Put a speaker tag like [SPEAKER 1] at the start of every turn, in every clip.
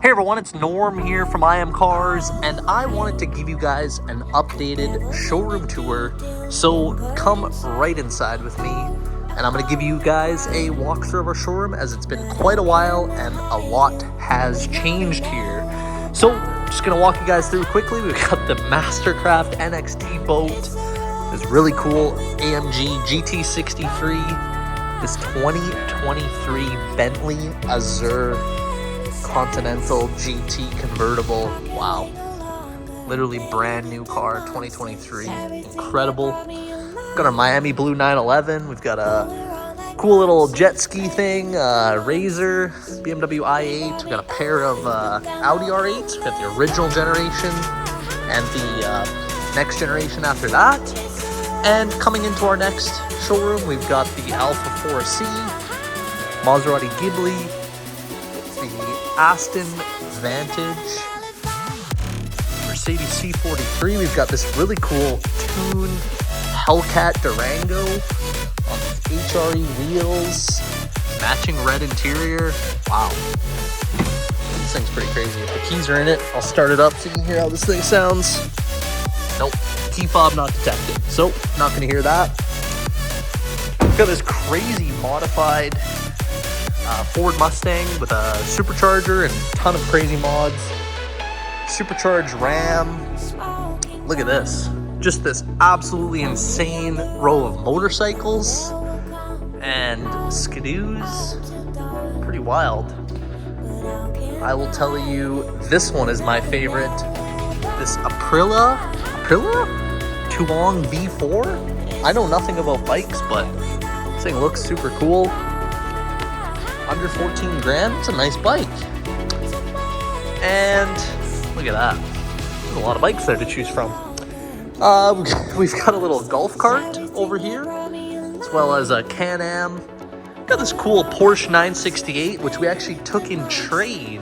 [SPEAKER 1] Hey everyone, it's Norm here from IMCARS, and I wanted to give you guys an updated showroom tour, so come right inside with me, and I'm going to give you guys a walkthrough of our showroom as it's been quite a while and a lot has changed here. So, just going to walk you guys through quickly. We've got the Mastercraft NXT boat, this really cool AMG GT63, this 2023 Bentley Azure Continental GT convertible. Wow, literally brand new car, 2023, incredible. We've got our Miami blue 911. We've got a cool little jet ski thing, Razor, BMW i8. We've got a pair of Audi R8s. We've got the original generation and the next generation after that. And coming into our next showroom, we've got the Alpha 4C, Maserati Ghibli, Aston Vantage, Mercedes C43. We've got this really cool tuned Hellcat Durango on HRE wheels, matching red interior. Wow, this thing's pretty crazy. If the keys are in it, I'll start it up so you can hear how this thing sounds. Nope, key fob not detected, so not gonna hear that. We've got this crazy modified Ford Mustang with a supercharger and a ton of crazy mods. Supercharged Ram. Look at this. Just this absolutely insane row of motorcycles and skidoos. Pretty wild. I will tell you, this one is my favorite. This Aprilia Tuong V4. I know nothing about bikes, but this thing looks super cool. Under 14 grand, it's a nice bike. And look at that. There's a lot of bikes there to choose from. We've got a little golf cart over here, as well as a Can-Am. Got this cool Porsche 968, which we actually took in trade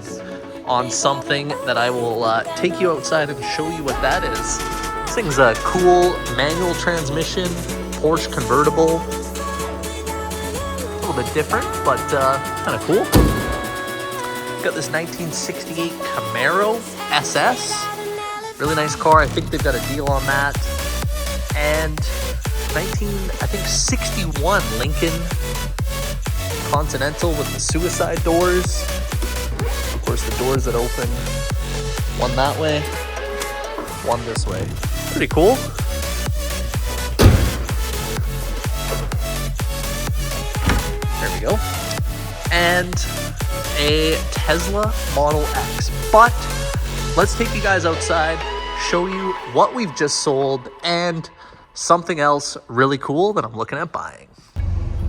[SPEAKER 1] on something that I will take you outside and show you what that is. This thing's a cool manual transmission, Porsche convertible. A bit different, but kind of cool. Got this 1968 Camaro SS. Really nice car. I think they've got a deal on that. And 61 Lincoln Continental with the suicide doors. Of course, the doors that open one that way, one this way. Pretty cool. There we go. And a Tesla Model X. But let's take you guys outside, show you what we've just sold and something else really cool that I'm looking at buying.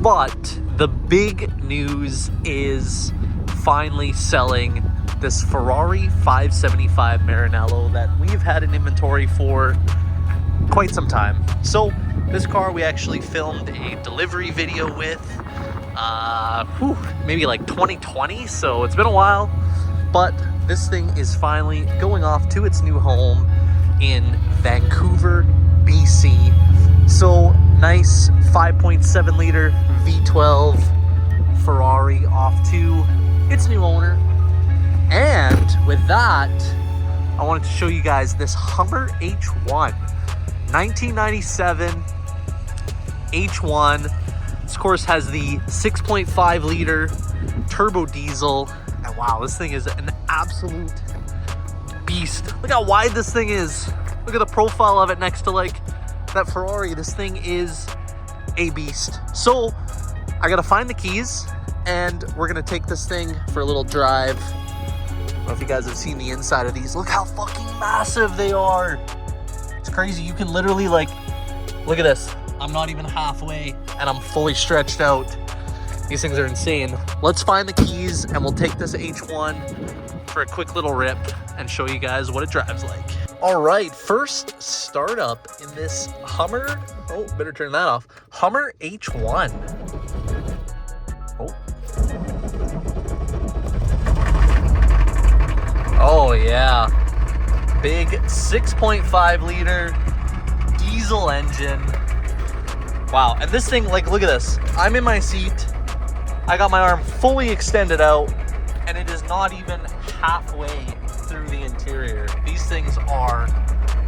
[SPEAKER 1] But the big news is finally selling this Ferrari 575 Maranello that we've had in inventory for quite some time. So this car we actually filmed a delivery video with maybe like 2020, so it's been a while, but this thing is finally going off to its new home in Vancouver, BC. So nice 5.7 liter V12 Ferrari off to its new owner. And with that, I wanted to show you guys this Hummer H1, 1997 H1. This, of course, has the 6.5 liter turbo diesel, and wow, this thing is an absolute beast. Look how wide this thing is. Look at the profile of it next to like that Ferrari. This thing is a beast. So I gotta find the keys and we're gonna take this thing for a little drive. I don't know if you guys have seen the inside of these. Look how fucking massive they are. It's crazy. You can literally like, look at this. I'm not even halfway and I'm fully stretched out. These things are insane. Let's find the keys and we'll take this H1 for a quick little rip and show you guys what it drives like. All right, first startup in this Hummer. Oh, better turn that off. Hummer H1. Oh yeah. Big 6.5 liter diesel engine. Wow, and this thing, like, look at this. I'm in my seat. I got my arm fully extended out, and it is not even halfway through the interior. These things are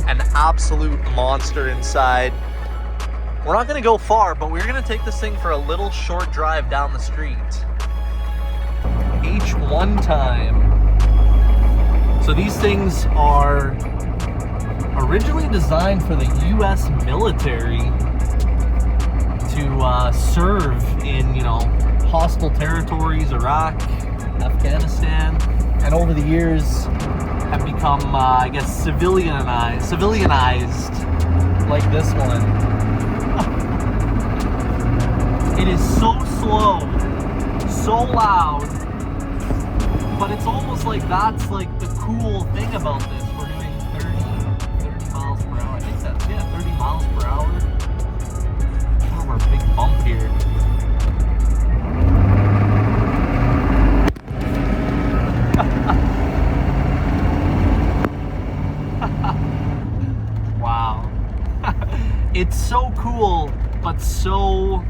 [SPEAKER 1] an absolute monster inside. We're not gonna go far, but we're gonna take this thing for a little short drive down the street. H1 time. So these things are originally designed for the US military to serve in, hostile territories, Iraq, Afghanistan, and over the years have become, I guess, civilianized, like this one. It is so slow, so loud, but it's almost like that's like the cool thing about this. We're doing 30 miles per hour. I think that's, 30 miles per hour. Oh, we're a big bump here. Wow. It's so cool, but so,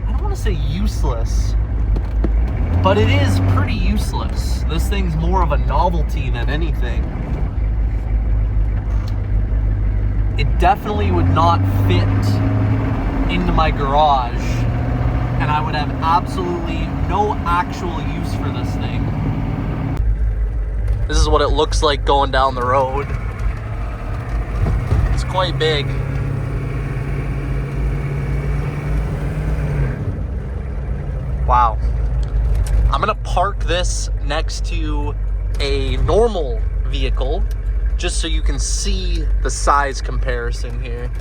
[SPEAKER 1] I don't want to say useless, but it is pretty useless. This thing's more of a novelty than anything. It definitely would not fit into my garage, and I would have absolutely no actual use for this thing. This is what it looks like going down the road. It's quite big. Wow. I'm gonna park this next to a normal vehicle just so you can see the size comparison here.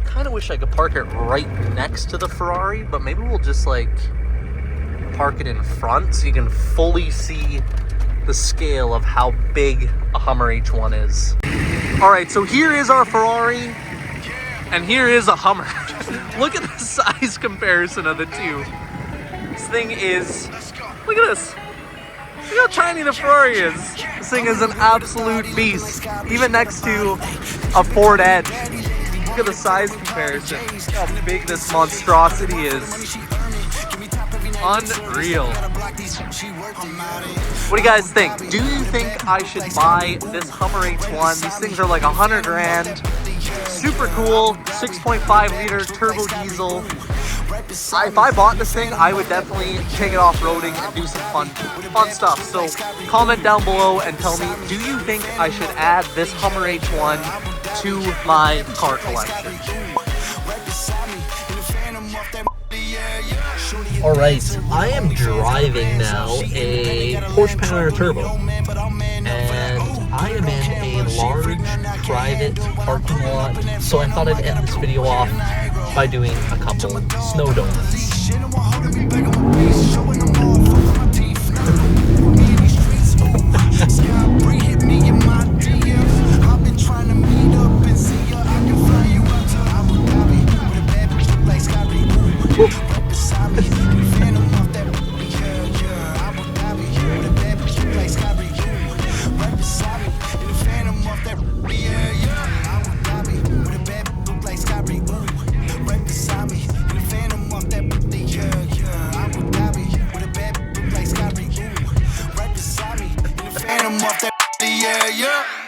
[SPEAKER 1] Kind of wish I could park it right next to the Ferrari, but maybe we'll just like park it in front so you can fully see the scale of how big a Hummer H1 is. All right, so here is our Ferrari and here is a Hummer. Look at the size comparison of the two. This thing is, look at this. Look how tiny the Ferrari is. This thing is an absolute beast. Even next to a Ford Edge. Look at the size comparison. Look how big this monstrosity is. Unreal. What do you guys think? Do you think I should buy this Hummer H1? These things are like 100 grand. Super cool, 6.5 liter turbo diesel. If I bought this thing, I would definitely take it off-roading and do some fun stuff. So comment down below and tell me, do you think I should add this Hummer H1 to my car collection? Alright, I am driving now a Porsche Panamera Turbo, and I am in a large private parking lot, so I thought I'd end this video off by doing a couple snow donuts.
[SPEAKER 2] Off that, yeah.